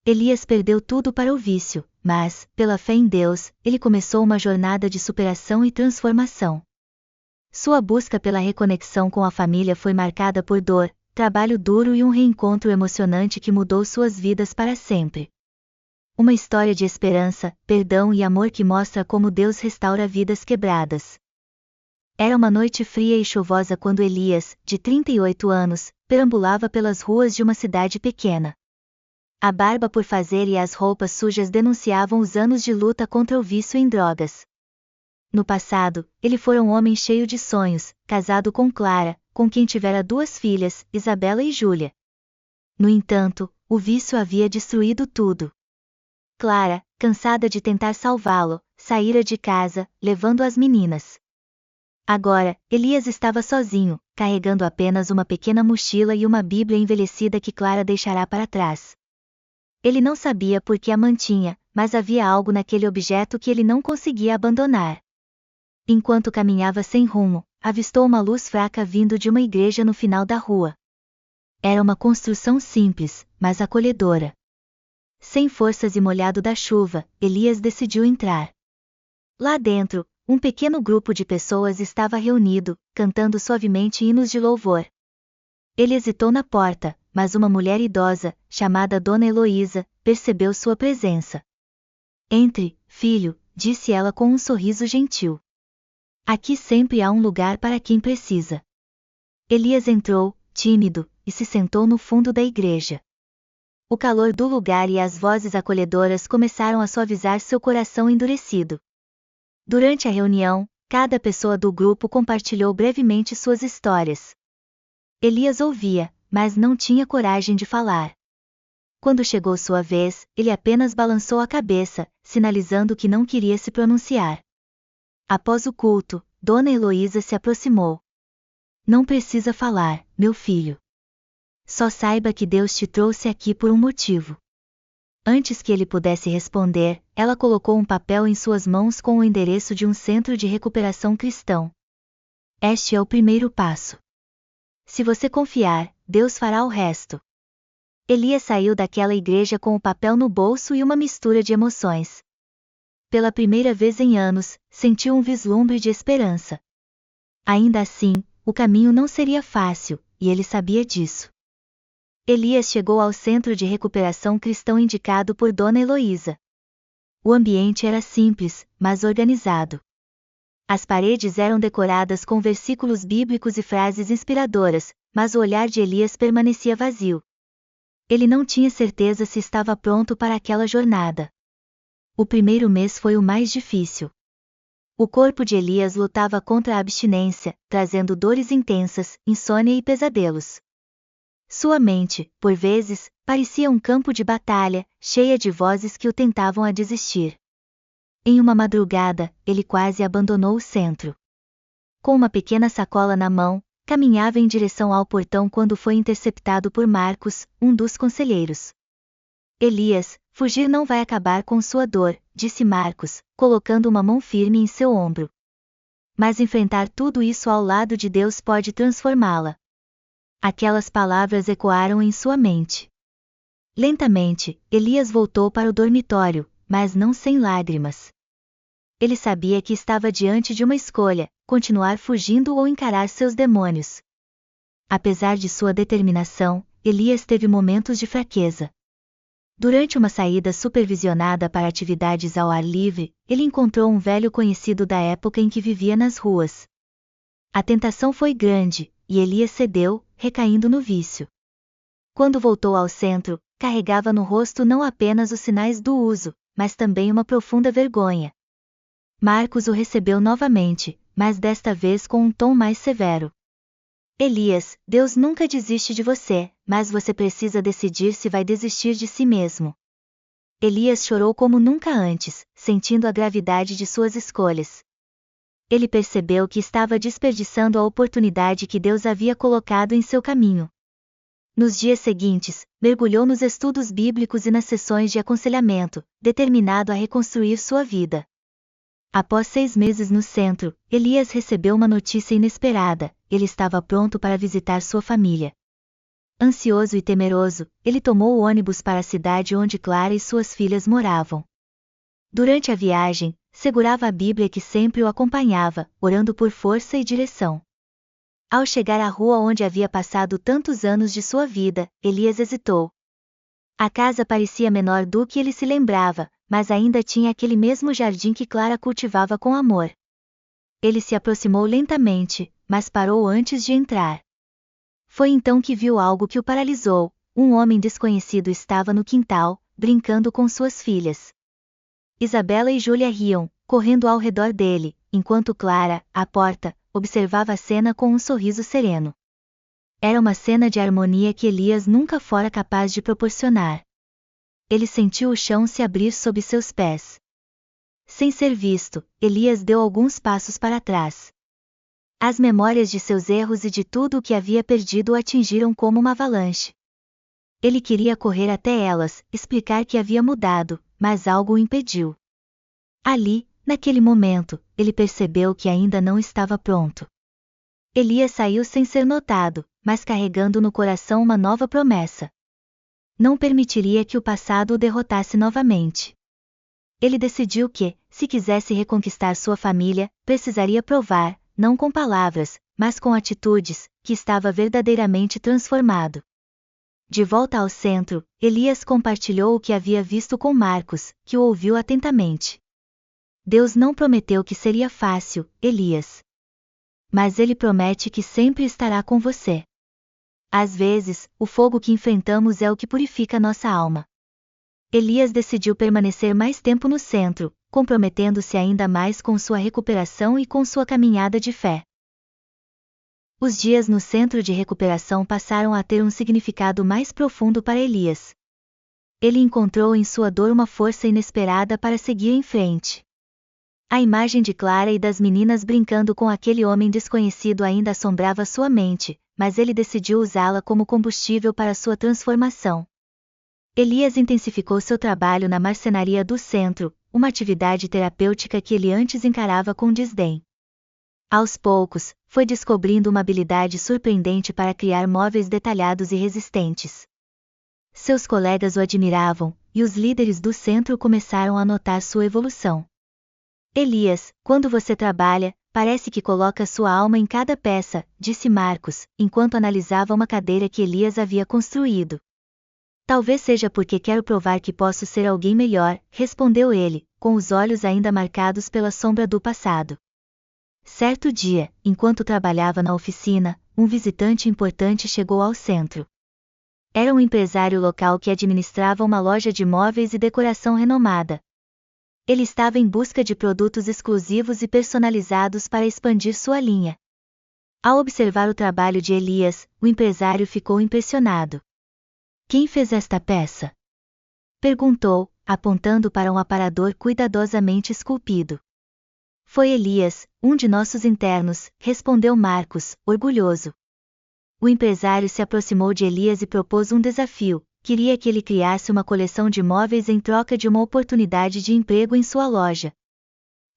Elias perdeu tudo para o vício, mas, pela fé em Deus, ele começou uma jornada de superação e transformação. Sua busca pela reconexão com a família foi marcada por dor, trabalho duro e um reencontro emocionante que mudou suas vidas para sempre. Uma história de esperança, perdão e amor que mostra como Deus restaura vidas quebradas. Era uma noite fria e chuvosa quando Elias, de 38 anos, perambulava pelas ruas de uma cidade pequena. A barba por fazer e as roupas sujas denunciavam os anos de luta contra o vício em drogas. No passado, ele fora um homem cheio de sonhos, casado com Clara, com quem tivera 2 filhas, Isabela e Júlia. No entanto, o vício havia destruído tudo. Clara, cansada de tentar salvá-lo, saíra de casa, levando as meninas. Agora, Elias estava sozinho, carregando apenas uma pequena mochila e uma Bíblia envelhecida que Clara deixará para trás. Ele não sabia por que a mantinha, mas havia algo naquele objeto que ele não conseguia abandonar. Enquanto caminhava sem rumo, avistou uma luz fraca vindo de uma igreja no final da rua. Era uma construção simples, mas acolhedora. Sem forças e molhado da chuva, Elias decidiu entrar. Lá dentro, um pequeno grupo de pessoas estava reunido, cantando suavemente hinos de louvor. Ele hesitou na porta, mas uma mulher idosa, chamada Dona Heloísa, percebeu sua presença. Entre, filho, disse ela com um sorriso gentil. Aqui sempre há um lugar para quem precisa. Elias entrou, tímido, e se sentou no fundo da igreja. O calor do lugar e as vozes acolhedoras começaram a suavizar seu coração endurecido. Durante a reunião, cada pessoa do grupo compartilhou brevemente suas histórias. Elias ouvia, mas não tinha coragem de falar. Quando chegou sua vez, ele apenas balançou a cabeça, sinalizando que não queria se pronunciar. Após o culto, Dona Heloísa se aproximou. Não precisa falar, meu filho. Só saiba que Deus te trouxe aqui por um motivo. Antes que ele pudesse responder, ela colocou um papel em suas mãos com o endereço de um centro de recuperação cristão. Este é o primeiro passo. Se você confiar, Deus fará o resto. Elias saiu daquela igreja com o papel no bolso e uma mistura de emoções. Pela primeira vez em anos, sentiu um vislumbre de esperança. Ainda assim, o caminho não seria fácil, e ele sabia disso. Elias chegou ao centro de recuperação cristão indicado por Dona Heloísa. O ambiente era simples, mas organizado. As paredes eram decoradas com versículos bíblicos e frases inspiradoras, mas o olhar de Elias permanecia vazio. Ele não tinha certeza se estava pronto para aquela jornada. O primeiro mês foi o mais difícil. O corpo de Elias lutava contra a abstinência, trazendo dores intensas, insônia e pesadelos. Sua mente, por vezes, parecia um campo de batalha, cheia de vozes que o tentavam a desistir. Em uma madrugada, ele quase abandonou o centro. Com uma pequena sacola na mão, caminhava em direção ao portão quando foi interceptado por Marcos, um dos conselheiros. Elias, fugir não vai acabar com sua dor, disse Marcos, colocando uma mão firme em seu ombro. Mas enfrentar tudo isso ao lado de Deus pode transformá-la. Aquelas palavras ecoaram em sua mente. Lentamente, Elias voltou para o dormitório, mas não sem lágrimas. Ele sabia que estava diante de uma escolha, continuar fugindo ou encarar seus demônios. Apesar de sua determinação, Elias teve momentos de fraqueza. Durante uma saída supervisionada para atividades ao ar livre, ele encontrou um velho conhecido da época em que vivia nas ruas. A tentação foi grande, e Elias cedeu, recaindo no vício. Quando voltou ao centro, carregava no rosto não apenas os sinais do uso, mas também uma profunda vergonha. Marcos o recebeu novamente, mas desta vez com um tom mais severo. Elias, Deus nunca desiste de você, mas você precisa decidir se vai desistir de si mesmo. Elias chorou como nunca antes, sentindo a gravidade de suas escolhas. Ele percebeu que estava desperdiçando a oportunidade que Deus havia colocado em seu caminho. Nos dias seguintes, mergulhou nos estudos bíblicos e nas sessões de aconselhamento, determinado a reconstruir sua vida. Após 6 meses no centro, Elias recebeu uma notícia inesperada: ele estava pronto para visitar sua família. Ansioso e temeroso, ele tomou o ônibus para a cidade onde Clara e suas filhas moravam. Durante a viagem, segurava a Bíblia que sempre o acompanhava, orando por força e direção. Ao chegar à rua onde havia passado tantos anos de sua vida, Elias hesitou. A casa parecia menor do que ele se lembrava, mas ainda tinha aquele mesmo jardim que Clara cultivava com amor. Ele se aproximou lentamente, mas parou antes de entrar. Foi então que viu algo que o paralisou. Um homem desconhecido estava no quintal, brincando com suas filhas. Isabela e Júlia riam, correndo ao redor dele, enquanto Clara, à porta, observava a cena com um sorriso sereno. Era uma cena de harmonia que Elias nunca fora capaz de proporcionar. Ele sentiu o chão se abrir sob seus pés. Sem ser visto, Elias deu alguns passos para trás. As memórias de seus erros e de tudo o que havia perdido o atingiram como uma avalanche. Ele queria correr até elas, explicar que havia mudado, mas algo o impediu. Ali, naquele momento, ele percebeu que ainda não estava pronto. Elias saiu sem ser notado, mas carregando no coração uma nova promessa. Não permitiria que o passado o derrotasse novamente. Ele decidiu que, se quisesse reconquistar sua família, precisaria provar, não com palavras, mas com atitudes, que estava verdadeiramente transformado. De volta ao centro, Elias compartilhou o que havia visto com Marcos, que o ouviu atentamente. Deus não prometeu que seria fácil, Elias. Mas ele promete que sempre estará com você. Às vezes, o fogo que enfrentamos é o que purifica nossa alma. Elias decidiu permanecer mais tempo no centro, comprometendo-se ainda mais com sua recuperação e com sua caminhada de fé. Os dias no centro de recuperação passaram a ter um significado mais profundo para Elias. Ele encontrou em sua dor uma força inesperada para seguir em frente. A imagem de Clara e das meninas brincando com aquele homem desconhecido ainda assombrava sua mente, mas ele decidiu usá-la como combustível para sua transformação. Elias intensificou seu trabalho na marcenaria do centro, uma atividade terapêutica que ele antes encarava com desdém. Aos poucos, foi descobrindo uma habilidade surpreendente para criar móveis detalhados e resistentes. Seus colegas o admiravam, e os líderes do centro começaram a notar sua evolução. Elias, quando você trabalha, parece que coloca sua alma em cada peça, disse Marcos, enquanto analisava uma cadeira que Elias havia construído. Talvez seja porque quero provar que posso ser alguém melhor, respondeu ele, com os olhos ainda marcados pela sombra do passado. Certo dia, enquanto trabalhava na oficina, um visitante importante chegou ao centro. Era um empresário local que administrava uma loja de móveis e decoração renomada. Ele estava em busca de produtos exclusivos e personalizados para expandir sua linha. Ao observar o trabalho de Elias, o empresário ficou impressionado. Quem fez esta peça? Perguntou, apontando para um aparador cuidadosamente esculpido. Foi Elias, um de nossos internos, respondeu Marcos, orgulhoso. O empresário se aproximou de Elias e propôs um desafio. Queria que ele criasse uma coleção de móveis em troca de uma oportunidade de emprego em sua loja.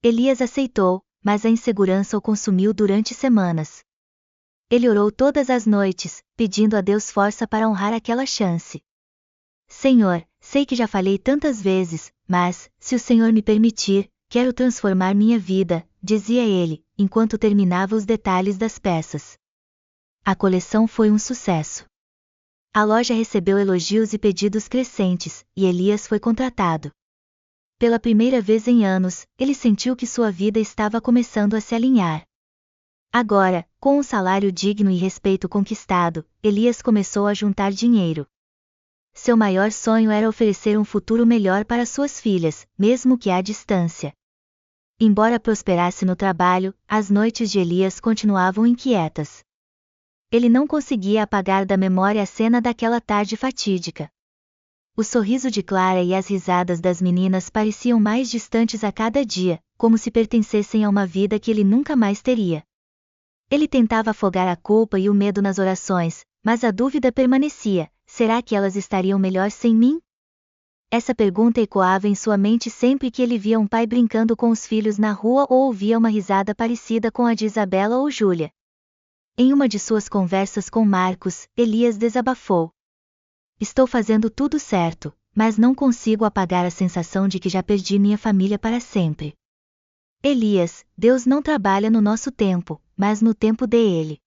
Elias aceitou, mas a insegurança o consumiu durante semanas. Ele orou todas as noites, pedindo a Deus força para honrar aquela chance. Senhor, sei que já falhei tantas vezes, mas, se o Senhor me permitir, quero transformar minha vida, dizia ele, enquanto terminava os detalhes das peças. A coleção foi um sucesso. A loja recebeu elogios e pedidos crescentes, e Elias foi contratado. Pela primeira vez em anos, ele sentiu que sua vida estava começando a se alinhar. Agora, com um salário digno e respeito conquistado, Elias começou a juntar dinheiro. Seu maior sonho era oferecer um futuro melhor para suas filhas, mesmo que à distância. Embora prosperasse no trabalho, as noites de Elias continuavam inquietas. Ele não conseguia apagar da memória a cena daquela tarde fatídica. O sorriso de Clara e as risadas das meninas pareciam mais distantes a cada dia, como se pertencessem a uma vida que ele nunca mais teria. Ele tentava afogar a culpa e o medo nas orações, mas a dúvida permanecia: será que elas estariam melhor sem mim? Essa pergunta ecoava em sua mente sempre que ele via um pai brincando com os filhos na rua ou ouvia uma risada parecida com a de Isabela ou Júlia. Em uma de suas conversas com Marcos, Elias desabafou: "Estou fazendo tudo certo, mas não consigo apagar a sensação de que já perdi minha família para sempre." Elias, Deus não trabalha no nosso tempo, mas no tempo dele.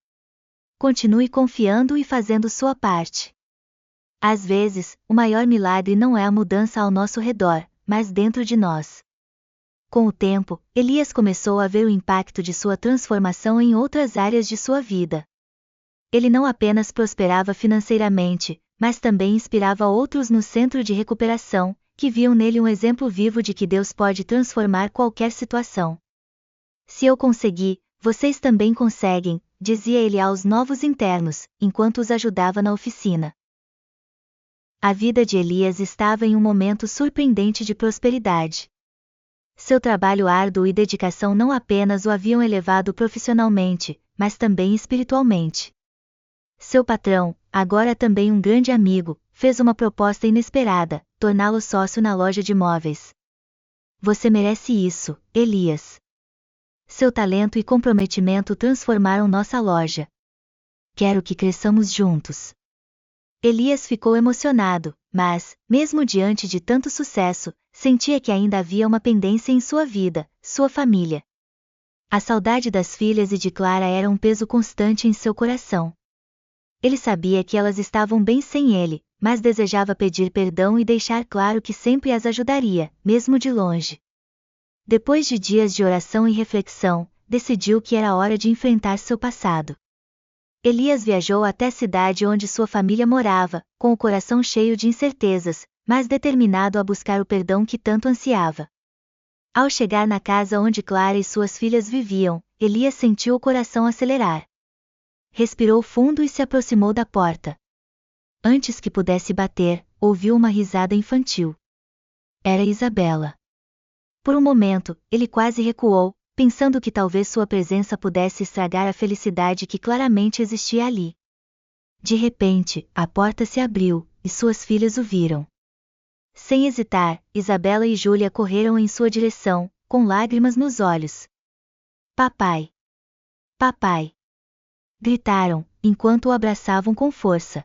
Continue confiando e fazendo sua parte. Às vezes, o maior milagre não é a mudança ao nosso redor, mas dentro de nós. Com o tempo, Elias começou a ver o impacto de sua transformação em outras áreas de sua vida. Ele não apenas prosperava financeiramente, mas também inspirava outros no centro de recuperação, que viam nele um exemplo vivo de que Deus pode transformar qualquer situação. "Se eu consegui, vocês também conseguem", dizia ele aos novos internos, enquanto os ajudava na oficina. A vida de Elias estava em um momento surpreendente de prosperidade. Seu trabalho árduo e dedicação não apenas o haviam elevado profissionalmente, mas também espiritualmente. Seu patrão, agora também um grande amigo, fez uma proposta inesperada: torná-lo sócio na loja de móveis. "Você merece isso, Elias. Seu talento e comprometimento transformaram nossa loja. Quero que cresçamos juntos." Elias ficou emocionado, mas, mesmo diante de tanto sucesso, sentia que ainda havia uma pendência em sua vida, sua família. A saudade das filhas e de Clara era um peso constante em seu coração. Ele sabia que elas estavam bem sem ele, mas desejava pedir perdão e deixar claro que sempre as ajudaria, mesmo de longe. Depois de dias de oração e reflexão, decidiu que era hora de enfrentar seu passado. Elias viajou até a cidade onde sua família morava, com o coração cheio de incertezas, mas determinado a buscar o perdão que tanto ansiava. Ao chegar na casa onde Clara e suas filhas viviam, Elias sentiu o coração acelerar. Respirou fundo e se aproximou da porta. Antes que pudesse bater, ouviu uma risada infantil. Era Isabela. Por um momento, ele quase recuou, pensando que talvez sua presença pudesse estragar a felicidade que claramente existia ali. De repente, a porta se abriu, e suas filhas o viram. Sem hesitar, Isabela e Júlia correram em sua direção, com lágrimas nos olhos. "Papai! Papai!" gritaram, enquanto o abraçavam com força.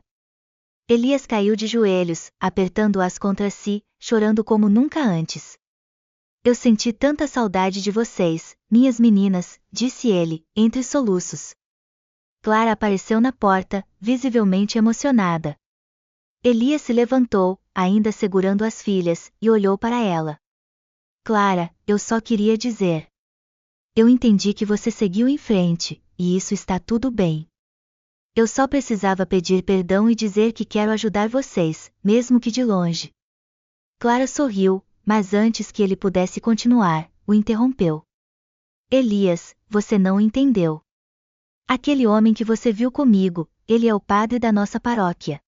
Elias caiu de joelhos, apertando-as contra si, chorando como nunca antes. "Eu senti tanta saudade de vocês, minhas meninas", disse ele, entre soluços. Clara apareceu na porta, visivelmente emocionada. Elias se levantou, ainda segurando as filhas, e olhou para ela. "Clara, eu só queria dizer. Eu entendi que você seguiu em frente, e isso está tudo bem. Eu só precisava pedir perdão e dizer que quero ajudar vocês, mesmo que de longe." Clara sorriu, mas antes que ele pudesse continuar, o interrompeu. "Elias, você não entendeu. Aquele homem que você viu comigo, ele é o padre da nossa paróquia.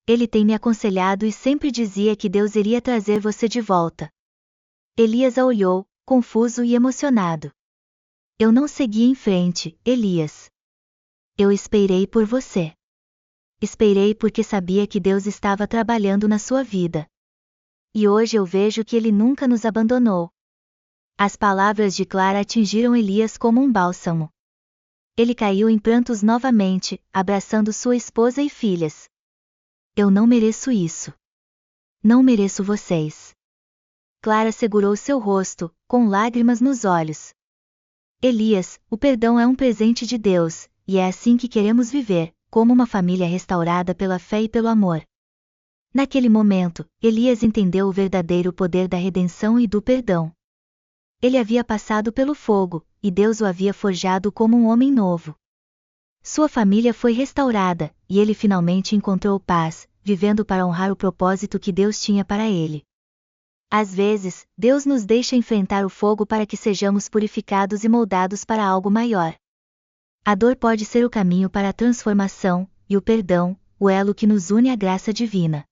Ele tem me aconselhado e sempre dizia que Deus iria trazer você de volta." Elias a olhou, confuso e emocionado. "Eu não segui em frente, Elias. Eu esperei por você. Esperei porque sabia que Deus estava trabalhando na sua vida. E hoje eu vejo que ele nunca nos abandonou." As palavras de Clara atingiram Elias como um bálsamo. Ele caiu em prantos novamente, abraçando sua esposa e filhas. "Eu não mereço isso. Não mereço vocês." Clara segurou seu rosto, com lágrimas nos olhos. "Elias, o perdão é um presente de Deus, e é assim que queremos viver, como uma família restaurada pela fé e pelo amor." Naquele momento, Elias entendeu o verdadeiro poder da redenção e do perdão. Ele havia passado pelo fogo, e Deus o havia forjado como um homem novo. Sua família foi restaurada, e ele finalmente encontrou paz, vivendo para honrar o propósito que Deus tinha para ele. Às vezes, Deus nos deixa enfrentar o fogo para que sejamos purificados e moldados para algo maior. A dor pode ser o caminho para a transformação, e o perdão, o elo que nos une à graça divina.